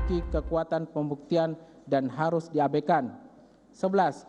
memiliki kekuatan pembuktian dan harus diabaikan. 11.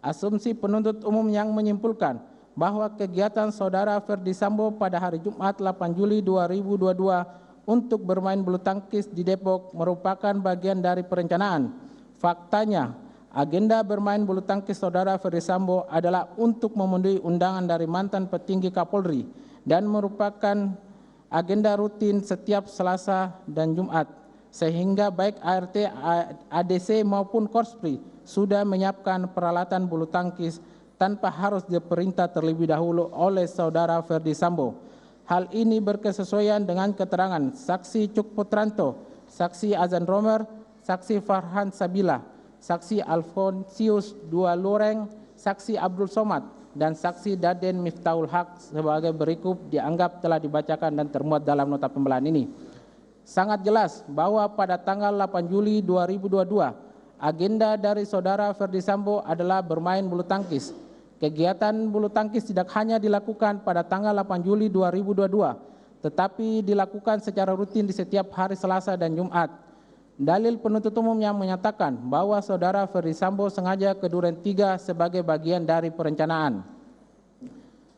Asumsi penuntut umum yang menyimpulkan bahwa kegiatan saudara Ferdi Sambo pada hari Jumat 8 Juli 2022 untuk bermain bulu tangkis di Depok merupakan bagian dari perencanaan. Faktanya, agenda bermain bulu tangkis saudara Ferdi Sambo adalah untuk memenuhi undangan dari mantan petinggi Kapolri dan merupakan agenda rutin setiap Selasa dan Jumat, sehingga baik ART, ADC maupun Korspri sudah menyiapkan peralatan bulu tangkis tanpa harus diperintah terlebih dahulu oleh saudara Ferdi Sambo. Hal ini berkesesuaian dengan keterangan saksi Cuk Putranto, saksi Azan Romer, saksi Farhan Sabila, saksi Alfonsius Dua Loreng, saksi Abdul Somad, dan saksi Daden Miftahul Haq sebagai berikut dianggap telah dibacakan dan termuat dalam nota pembelaan ini. Sangat jelas bahwa pada tanggal 8 Juli 2022, agenda dari saudara Ferdi Sambo adalah bermain bulu tangkis. Kegiatan bulu tangkis tidak hanya dilakukan pada tanggal 8 Juli 2022, tetapi dilakukan secara rutin di setiap hari Selasa dan Jumat. Dalil penuntut umum yang menyatakan bahwa saudara Ferdi Sambo sengaja ke Duren 3 sebagai bagian dari perencanaan.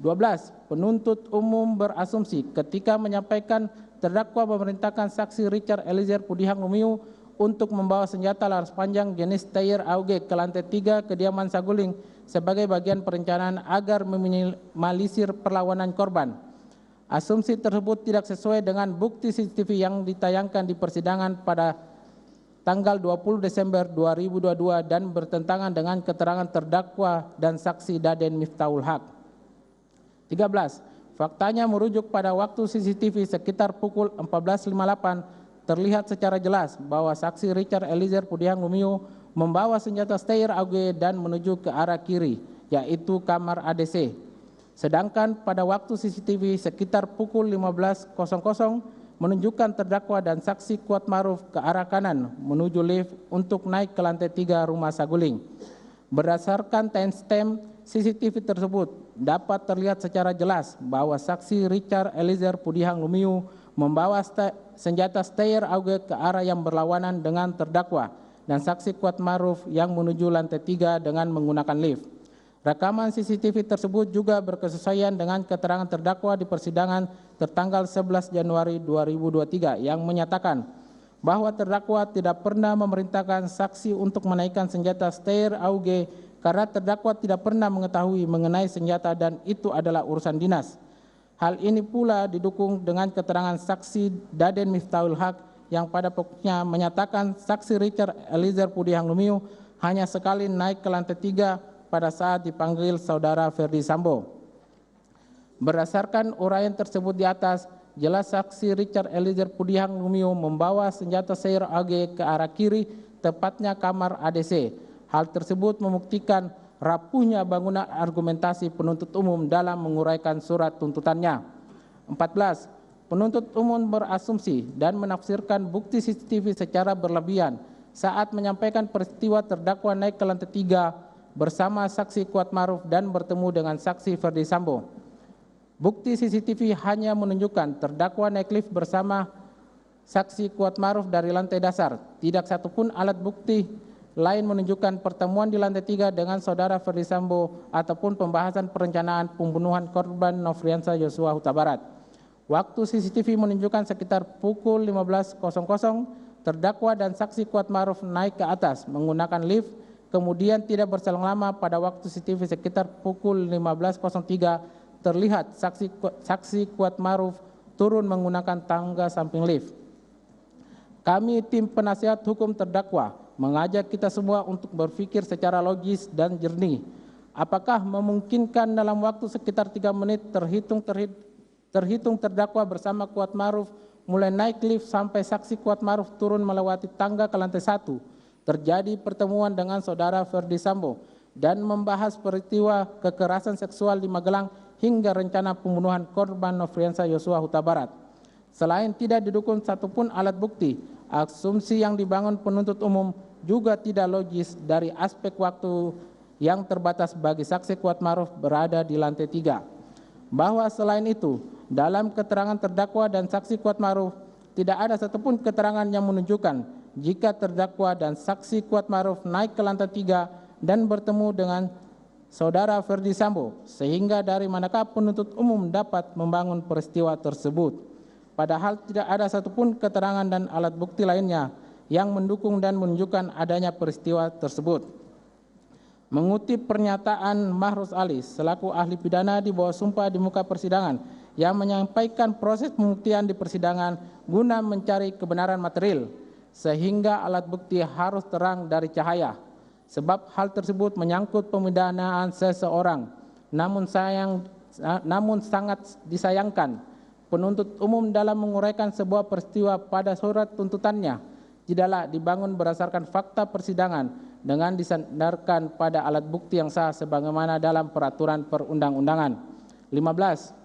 12. Penuntut umum berasumsi ketika menyampaikan terdakwa memerintahkan saksi Richard Eliezer Pudihang Lumiu untuk membawa senjata laras panjang jenis Steyr AUG ke lantai 3 kediaman Saguling sebagai bagian perencanaan agar meminimalisir perlawanan korban. Asumsi tersebut tidak sesuai dengan bukti CCTV yang ditayangkan di persidangan pada tanggal 20 Desember 2022 dan bertentangan dengan keterangan terdakwa dan saksi Daden Miftahul Haq. 13. Faktanya merujuk pada waktu CCTV sekitar pukul 14.58 terlihat secara jelas bahwa saksi Richard Eliezer Pudihang Lumiu membawa senjata Steyr AUG dan menuju ke arah kiri, yaitu kamar ADC. Sedangkan pada waktu CCTV sekitar pukul 15.00 menunjukkan terdakwa dan saksi Kuat Maruf ke arah kanan menuju lift untuk naik ke lantai 3 rumah Saguling. Berdasarkan timestamp CCTV tersebut dapat terlihat secara jelas bahwa saksi Richard Eliezer Pudihang Lumiu membawa senjata Steyr AUG ke arah yang berlawanan dengan terdakwa dan saksi Kuat Maruf yang menuju lantai 3 dengan menggunakan lift. Rekaman CCTV tersebut juga berkesesuaian dengan keterangan terdakwa di persidangan tertanggal 11 Januari 2023 yang menyatakan bahwa terdakwa tidak pernah memerintahkan saksi untuk menaikkan senjata Steyr AUG karena terdakwa tidak pernah mengetahui mengenai senjata dan itu adalah urusan dinas. Hal ini pula didukung dengan keterangan saksi Daden Miftahul Haq yang pada pokoknya menyatakan saksi Richard Eliezer Pudihang Lumiu hanya sekali naik ke lantai 3 pada saat dipanggil saudara Ferdi Sambo. Berdasarkan uraian tersebut di atas, jelas saksi Richard Eliezer Pudihang Lumiu membawa senjata Steyr AUG ke arah kiri, tepatnya kamar ADC. Hal tersebut membuktikan rapuhnya bangunan argumentasi penuntut umum dalam menguraikan surat tuntutannya. 14. Penuntut umum berasumsi dan menafsirkan bukti CCTV secara berlebihan saat menyampaikan peristiwa terdakwa naik ke lantai 3 bersama saksi Kuat Maruf dan bertemu dengan saksi Ferdi Sambo. Bukti CCTV hanya menunjukkan terdakwa naik lift bersama saksi Kuat Maruf dari lantai dasar. Tidak satupun alat bukti lain menunjukkan pertemuan di lantai 3 dengan saudara Ferdi Sambo ataupun pembahasan perencanaan pembunuhan korban Nofriansah Yosua Huta Barat. Waktu CCTV menunjukkan sekitar pukul 15.00 terdakwa dan saksi Kuat Maruf naik ke atas menggunakan lift. Kemudian tidak berselang lama pada waktu CCTV sekitar pukul 15.03 terlihat saksi Kuat Maruf turun menggunakan tangga samping lift. Kami tim penasihat hukum terdakwa mengajak kita semua untuk berpikir secara logis dan jernih. Apakah memungkinkan dalam waktu sekitar 3 menit terhitung terdakwa bersama Kuat Maruf mulai naik lift sampai saksi Kuat Maruf turun melewati tangga ke lantai 1. Terjadi pertemuan dengan saudara Ferdi Sambo dan membahas peristiwa kekerasan seksual di Magelang hingga rencana pembunuhan korban Nofriansah Yosua Huta Barat. Selain tidak didukung satupun alat bukti, asumsi yang dibangun penuntut umum juga tidak logis dari aspek waktu yang terbatas bagi saksi Kuat Maruf berada di lantai 3. Bahwa selain itu, dalam keterangan terdakwa dan saksi Kuat Maruf, tidak ada satupun keterangan yang menunjukkan jika terdakwa dan saksi Kuatmaruf naik ke lantai 3 dan bertemu dengan Saudara Ferdi Sambo, sehingga dari manakah penuntut umum dapat membangun peristiwa tersebut. Padahal tidak ada satupun keterangan dan alat bukti lainnya yang mendukung dan menunjukkan adanya peristiwa tersebut. Mengutip pernyataan Mahruz Ali selaku ahli pidana di bawah sumpah di muka persidangan yang menyampaikan proses pembuktian di persidangan guna mencari kebenaran material, sehingga alat bukti harus terang dari cahaya. Sebab hal tersebut menyangkut pemidanaan seseorang. Namun sangat disayangkan, penuntut umum dalam menguraikan sebuah peristiwa pada surat tuntutannya tidaklah dibangun berdasarkan fakta persidangan dengan disandarkan pada alat bukti yang sah sebagaimana dalam peraturan perundang-undangan. 15.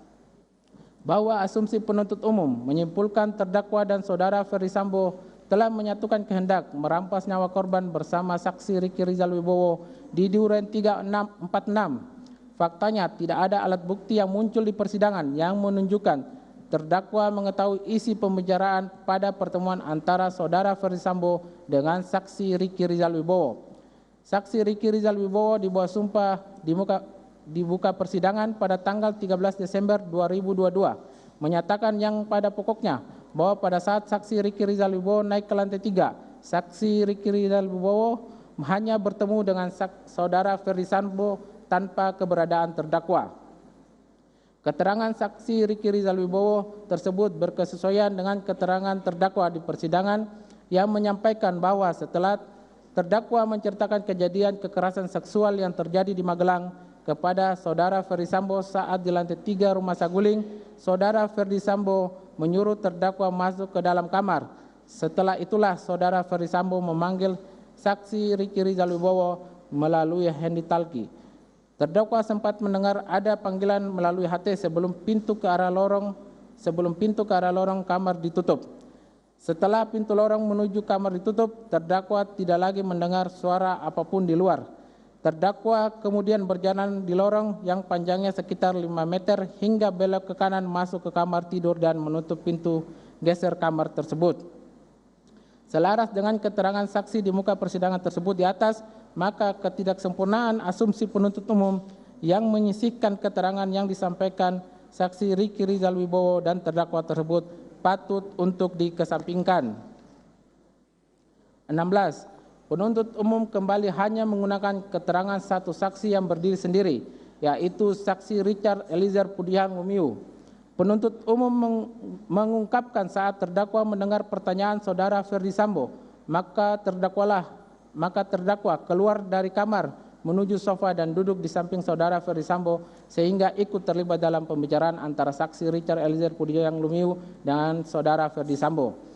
Bahwa asumsi penuntut umum menyimpulkan terdakwa dan Saudara Ferdi Sambo telah menyatukan kehendak merampas nyawa korban bersama saksi Riki Rizal Wibowo di Duren 3646. Faktanya tidak ada alat bukti yang muncul di persidangan yang menunjukkan terdakwa mengetahui isi pembicaraan pada pertemuan antara Saudara Ferdi Sambo dengan saksi Riki Rizal Wibowo. Saksi Riki Rizal Wibowo di bawah sumpah di buka persidangan pada tanggal 13 Desember 2022 menyatakan yang pada pokoknya bahwa pada saat saksi Riki Rizal Wibowo naik ke lantai 3, saksi Riki Rizal Wibowo hanya bertemu dengan Saudara Ferdi Sambo tanpa keberadaan terdakwa. Keterangan saksi Riki Rizal Wibowo tersebut berkesesuaian dengan keterangan terdakwa di persidangan yang menyampaikan bahwa setelah terdakwa menceritakan kejadian kekerasan seksual yang terjadi di Magelang kepada Saudara Ferdi Sambo saat di lantai 3 Rumah Saguling, Saudara Ferdi Sambo menyuruh terdakwa masuk ke dalam kamar. Setelah itulah Saudara Ferdi Sambo memanggil saksi Riki Rizal Wibowo melalui handy-talkie. Terdakwa sempat mendengar ada panggilan melalui HT sebelum pintu ke arah lorong kamar ditutup. Setelah pintu lorong menuju kamar ditutup, terdakwa tidak lagi mendengar suara apapun di luar. Terdakwa kemudian berjalan di lorong yang panjangnya sekitar 5 meter hingga belok ke kanan masuk ke kamar tidur dan menutup pintu geser kamar tersebut. Selaras dengan keterangan saksi di muka persidangan tersebut di atas, maka ketidaksempurnaan asumsi penuntut umum yang menyisihkan keterangan yang disampaikan saksi Riki Rizal Wibowo dan terdakwa tersebut patut untuk dikesampingkan. 16. Penuntut umum kembali hanya menggunakan keterangan satu saksi yang berdiri sendiri, yaitu saksi Richard Eliezer Pudihang Lumiu. Penuntut umum mengungkapkan saat terdakwa mendengar pertanyaan Saudara Ferdi Sambo, maka terdakwa keluar dari kamar menuju sofa dan duduk di samping Saudara Ferdi Sambo sehingga ikut terlibat dalam pembicaraan antara saksi Richard Eliezer Pudihang Lumiu dan Saudara Ferdi Sambo.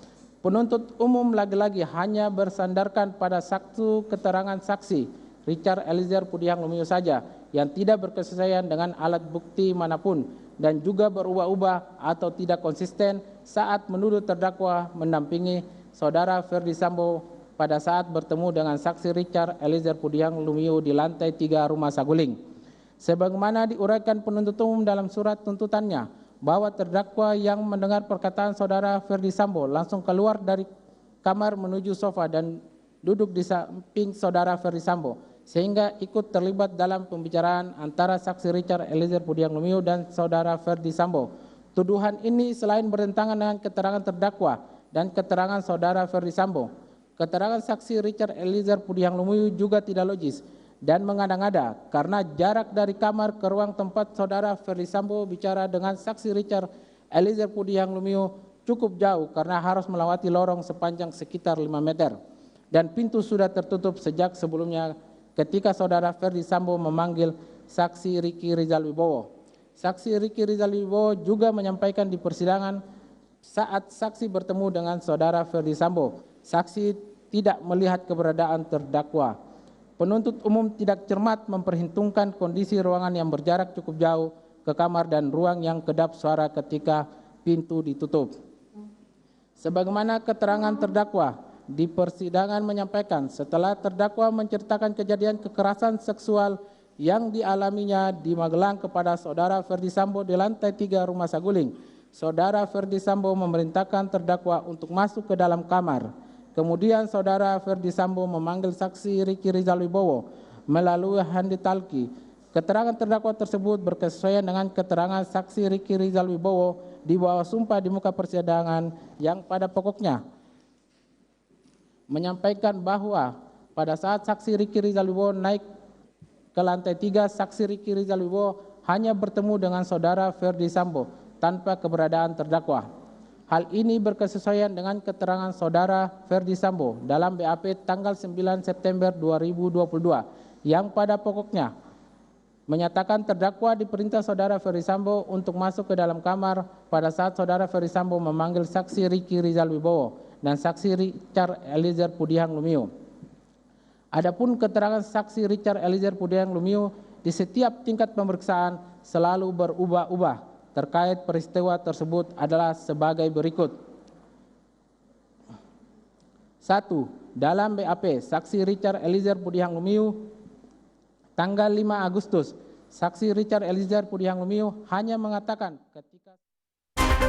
Penuntut umum lagi-lagi hanya bersandarkan pada satu keterangan saksi Richard Eliezer Pudihang Lumiu saja yang tidak berkesesuaian dengan alat bukti manapun dan juga berubah-ubah atau tidak konsisten saat menuduh terdakwa mendampingi Saudara Ferdi Sambo pada saat bertemu dengan saksi Richard Eliezer Pudihang Lumiu di lantai 3 Rumah Saguling. Sebagaimana diuraikan penuntut umum dalam surat tuntutannya, bahwa terdakwa yang mendengar perkataan Saudara Ferdi Sambo langsung keluar dari kamar menuju sofa dan duduk di samping Saudara Ferdi Sambo sehingga ikut terlibat dalam pembicaraan antara saksi Richard Eliezer Pudihang Lumiu dan Saudara Ferdi Sambo. Tuduhan ini selain bertentangan dengan keterangan terdakwa dan keterangan Saudara Ferdi Sambo, keterangan saksi Richard Eliezer Pudihang Lumiu juga tidak logis dan mengada-ngada karena jarak dari kamar ke ruang tempat Saudara Ferdi Sambo bicara dengan saksi Richard Eliezer Pudihang Lumiu cukup jauh karena harus melewati lorong sepanjang sekitar 5 meter dan pintu sudah tertutup sejak sebelumnya ketika Saudara Ferdi Sambo memanggil saksi Riki Rizal Wibowo. Saksi Riki Rizal Wibowo juga menyampaikan di persidangan saat saksi bertemu dengan Saudara Ferdi Sambo, saksi tidak melihat keberadaan terdakwa. Penuntut umum tidak cermat memperhitungkan kondisi ruangan yang berjarak cukup jauh ke kamar dan ruang yang kedap suara ketika pintu ditutup. Sebagaimana keterangan terdakwa di persidangan menyampaikan, setelah terdakwa menceritakan kejadian kekerasan seksual yang dialaminya di Magelang kepada Saudara Ferdi Sambo di lantai 3 Rumah Saguling, Saudara Ferdi Sambo memerintahkan terdakwa untuk masuk ke dalam kamar. Kemudian saudara Ferdi Sambo memanggil saksi Riki Rizal Wibowo melalui handi talki. Keterangan terdakwa tersebut berkesesuaian dengan keterangan saksi Riki Rizal Wibowo di bawah sumpah di muka persidangan yang pada pokoknya menyampaikan bahwa pada saat saksi Riki Rizal Wibowo naik ke lantai 3, saksi Riki Rizal Wibowo hanya bertemu dengan saudara Ferdi Sambo tanpa keberadaan terdakwa. Hal ini berkesesuaian dengan keterangan saudara Ferdi Sambo dalam BAP tanggal 9 September 2022 yang pada pokoknya menyatakan terdakwa diperintah saudara Ferdi Sambo untuk masuk ke dalam kamar pada saat saudara Ferdi Sambo memanggil saksi Riki Rizal Wibowo dan saksi Richard Eliezer Pudihang Lumiu. Adapun keterangan saksi Richard Eliezer Pudihang Lumiu di setiap tingkat pemeriksaan selalu berubah-ubah terkait peristiwa tersebut adalah sebagai berikut. 1. Dalam BAP, saksi Richard Eliezer Pudihang Lumiu tanggal 5 Agustus, saksi Richard Eliezer Pudihang Lumiu hanya mengatakan